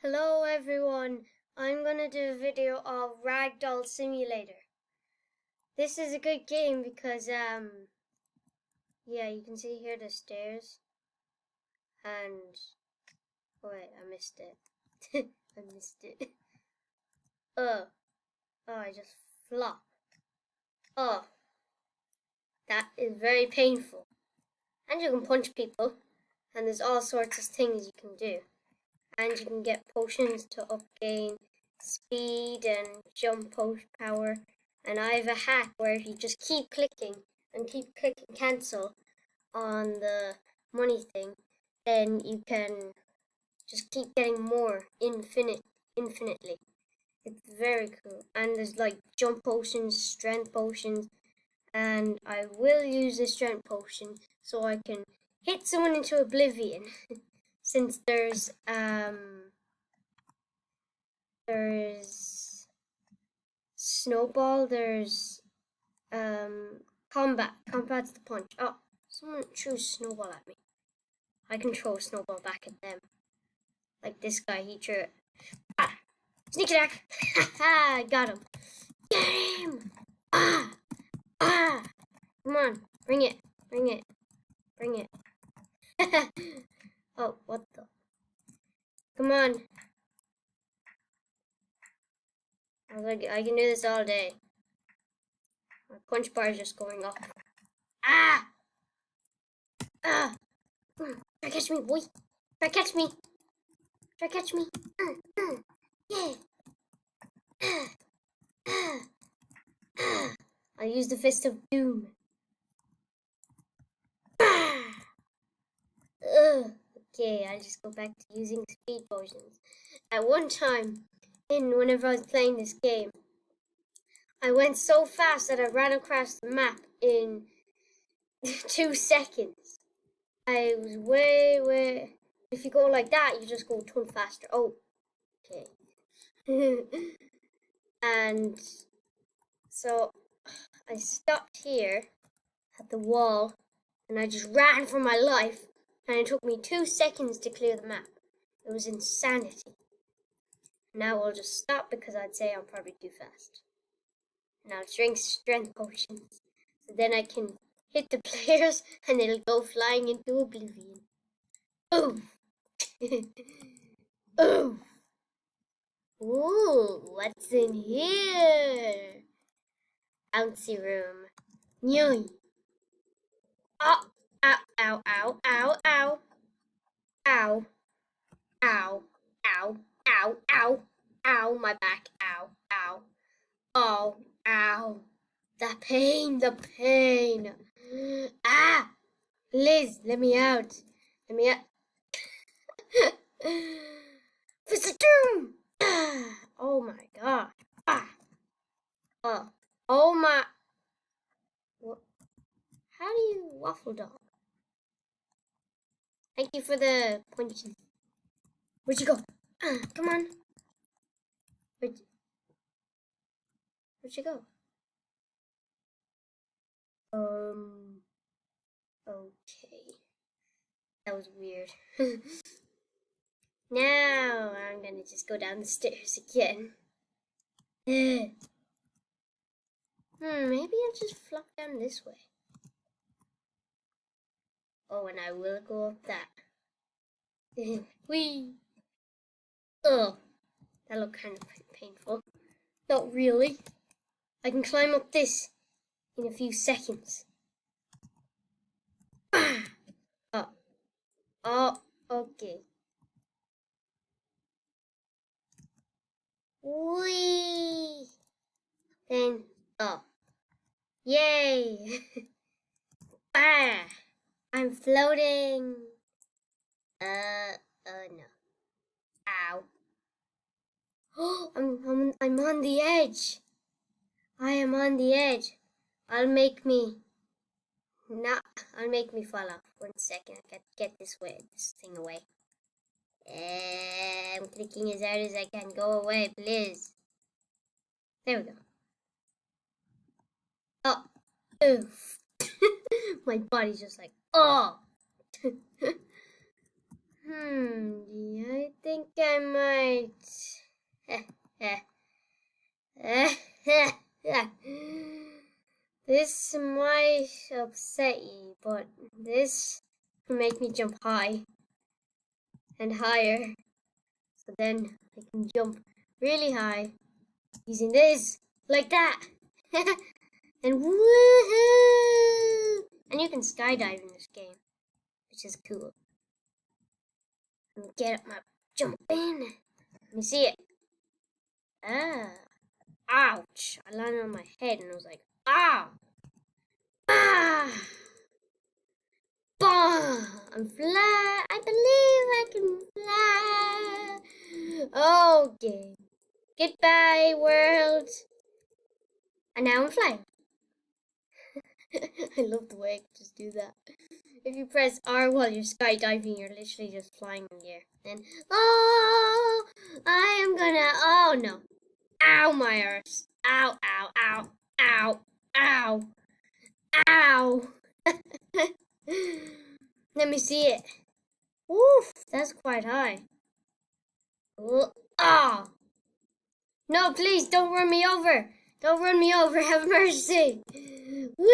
Hello everyone, I'm gonna do a video of Ragdoll Simulator. This is a good game because yeah, you can see here the stairs and oh wait, I missed it. I missed it. Oh, I just flopped. Oh, that is very painful. And you can punch people and there's all sorts of things you can do. And you can get potions to upgain speed and jump power. And I have a hack where if you just keep clicking and keep clicking cancel on the money thing, then you can just keep getting more infinitely. It's very cool. And there's like jump potions, strength potions, and I will use the strength potion so I can hit someone into oblivion. Since there's snowball, there's combat. Combat's the punch. Oh, someone threw a snowball at me. I can throw a snowball back at them. Like this guy, he threw it. Ah! Sneak attack! Ha! Got him. Get him! Ah! Ah! Come on, bring it, bring it, bring it. Oh, what the? Come on. I was like, I can do this all day. My punch bar is just going up. Ah! Ah! Try catch me, boy. Try catch me. Try catch me. Yeah. I'll use the fist of doom. Okay, I'll just go back to using speed potions. At one time, whenever I was playing this game, I went so fast that I ran across the map in 2 seconds. I was way. If you go like that, you just go a ton faster. Oh, okay. And so I stopped here at the wall and I just ran for my life, and it took me 2 seconds to clear the map. It was insanity. Now I'll just stop because I'd say I'm probably too fast. And I'll drink strength potions, so then I can hit the players and it'll go flying into oblivion. Ooh! Ooh! Ooh, what's in here? Bouncy room. Yoy. Oh, ow, ow, ow, ow, ow. Ow. Ow. Ow. Ow. Ow. Ow, my back. Ow. Ow. Oh, ow. The pain, the pain. Ah! Liz, let me out. Let me out. Fist of Doom! Oh my god. Ah. Oh my. What? How do you waffle dog? Thank you for the punches. Where'd you go? Come on. Where'd you go? Okay. That was weird. Now I'm gonna just go down the stairs again. Maybe I'll just flop down this way. Oh, and I will go up that. Whee! Oh, that looked kind of painful. Not really. I can climb up this in a few seconds. Oh, oh, okay. Whee! Then, oh, yay! Ah, I'm floating. No. Ow. Oh, I'm on the edge. I am on the edge. I'll make me fall off. 1 second. I gotta get this thing away. I'm clicking as hard as I can. Go away, please. There we go. Oh, oof. My body's just like, oh. I think I might. This might upset you, but this will make me jump high and higher. So then I can jump really high using this, like that. And woohoo! And you can skydive in this game, which is cool. Let me get up my jump in. Let me see it. Ah. Ouch. I landed on my head and I was like, ow. Ah. Bah. I'm fly. I believe I can fly. Okay. Goodbye, world. And now I'm flying. I love the way I can just do that. If you press R while you're skydiving, you're literally just flying in the air. And oh, I am gonna. Oh no! Ow, my arse! Ow! Ow! Ow! Ow! Ow! Ow! Let me see it. Oof, that's quite high. Ah! Oh. No, please don't run me over. Don't run me over. Have mercy. Woo!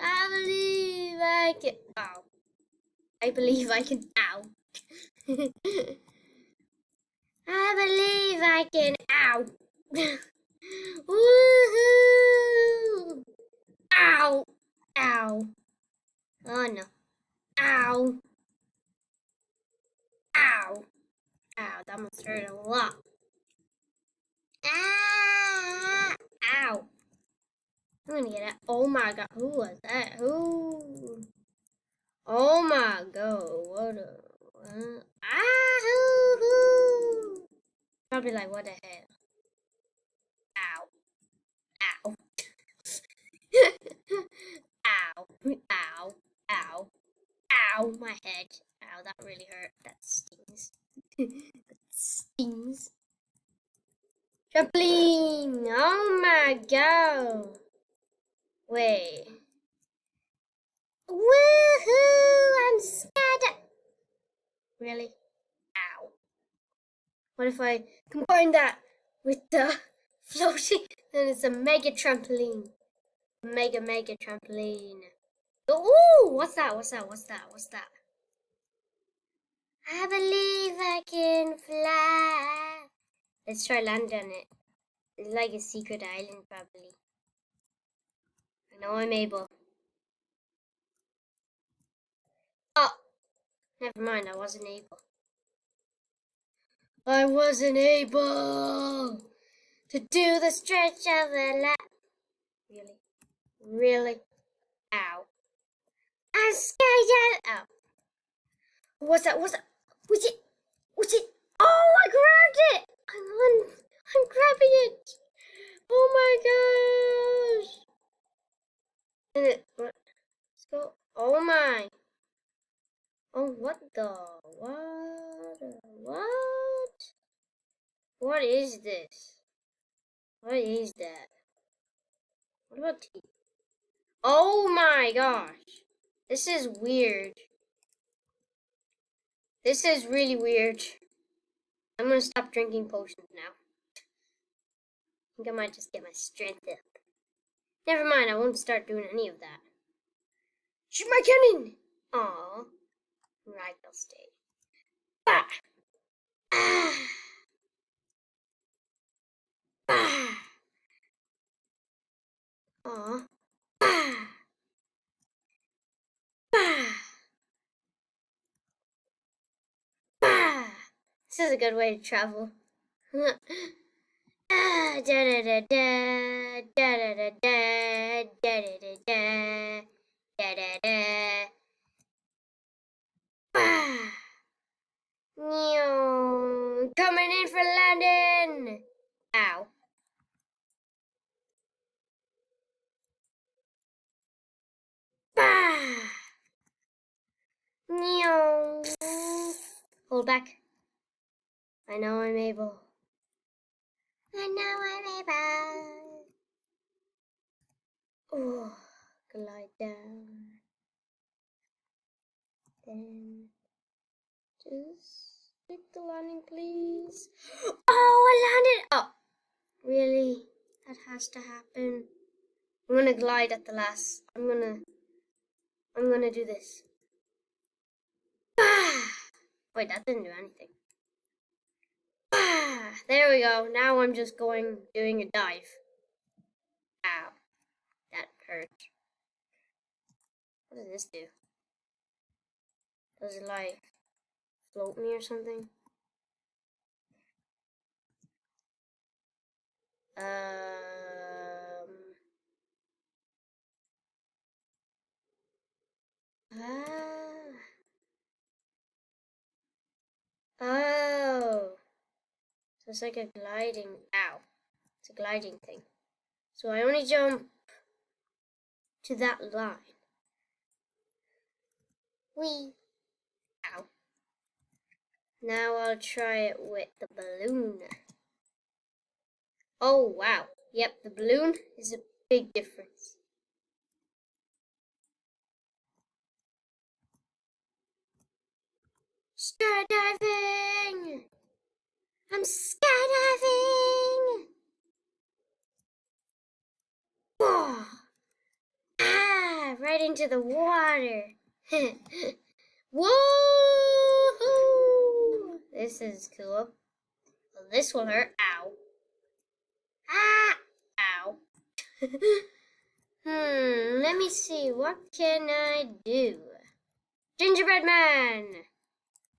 I believe I can. Ow. I believe I can. Ow. I believe I can. Ow. Woohoo! Ow. Ow. Oh no. Ow. Ow. Ow. That must hurt a lot. Ah. Ow. I'm gonna get it. Oh my god. Who was that? Who? Oh my god. What a. Ah. Hoo. Probably like, what the hell? Ow. Ow. Ow. Ow. Ow. Ow. My head. Ow. That really hurt. That stings. That stings. Trampoline. Oh my god. Wait. Woohoo! I'm scared. Really? Ow. What if I combine that with the floating? Then it's a mega trampoline. Mega trampoline. Ooh! What's that? What's that? What's that? What's that? I believe I can fly. Let's try land on it. It's like a secret island, probably. I know I'm able. Oh! Never mind, I wasn't able. I wasn't able to do the stretch of the lap. Really? Really? Ow. I'm scared. Oh. What's that? What's that? What's it? What's it? Oh, I grabbed it! I'm grabbing it! Oh my gosh! And let's go. Oh my! Oh, what the? What? What? What is this? What is that? What about teeth? Oh my gosh! This is weird. This is really weird. I'm gonna stop drinking potions now. I think I might just get my strength up. Never mind, I won't start doing any of that. Shoot my cannon! Aww. Ragdoll state. Bah! Ah! Bah! Aww. Bah! Bah! Bah! This is a good way to travel. Da da da da da da da da da da da da da da. Bah! Coming in for landing! Ow. Bah! Hold back. I know I'm able. I know I'm able. Oh, glide down. Then Just stick the landing, please. Oh, I landed. Oh, really? That has to happen. I'm gonna glide at the last. I'm gonna do this. Ah! Wait, that didn't do anything. Ah! There we go. Now I'm just doing a dive. Ow, that hurt. What does this do? Does it like float me or something? Ah. Oh. So it's like a gliding. Ow. It's a gliding thing. So I only jump to that line. Whee. Ow. Now I'll try it with the balloon. Oh, wow. Yep, the balloon is a big difference. Skydiving! I'm skydiving! Whoa! Ah, right into the water. Woohoo! This is cool. Well, this will hurt. Ow. Ah! Ow. Let me see. What can I do? Gingerbread Man!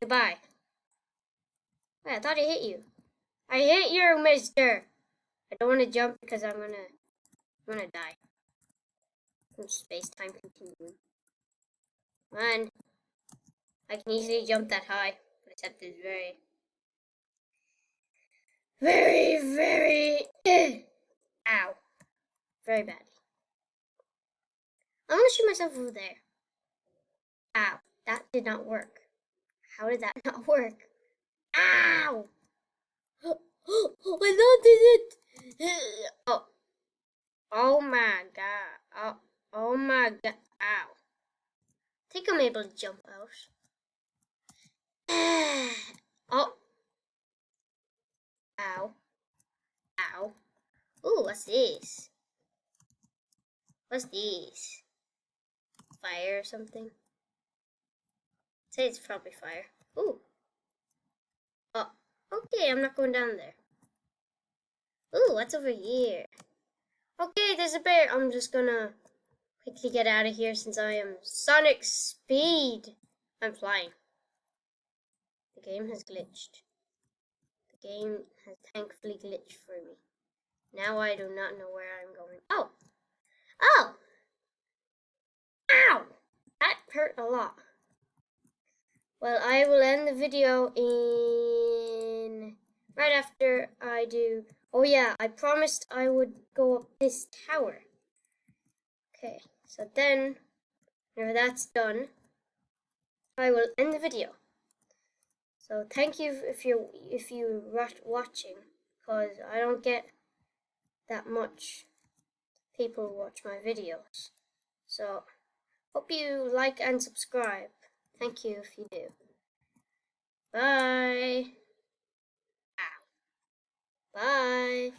Goodbye. Wait, I thought I hit you. I hit you, mister! I don't want to jump because I'm gonna die. From space-time continuum. Man, I can easily jump that high, but except it's very, ow, very bad. I'm gonna shoot myself over there. Ow, that did not work. How did that not work? Ow! I landed it! Oh, oh my god. Oh my god. Ow. I think I'm able to jump out. Oh. Ow. Ow. Ooh, what's this? What's this? Fire or something? I'd say it's probably fire. Ooh. Oh. Okay, I'm not going down there. Ooh, what's over here? Okay, there's a bear. I'm just gonna quickly get out of here since I am Sonic Speed. I'm flying. The game has glitched. The game has thankfully glitched for me. Now I do not know where I'm going. Oh! Oh! Ow! That hurt a lot. Well, I will end the video in right after I do. Oh yeah, I promised I would go up this tower. Okay, so then, whenever that's done, I will end the video. So thank you if you watching, because I don't get that much people who watch my videos. So hope you like and subscribe. Thank you if you do. Bye. Ow. Bye.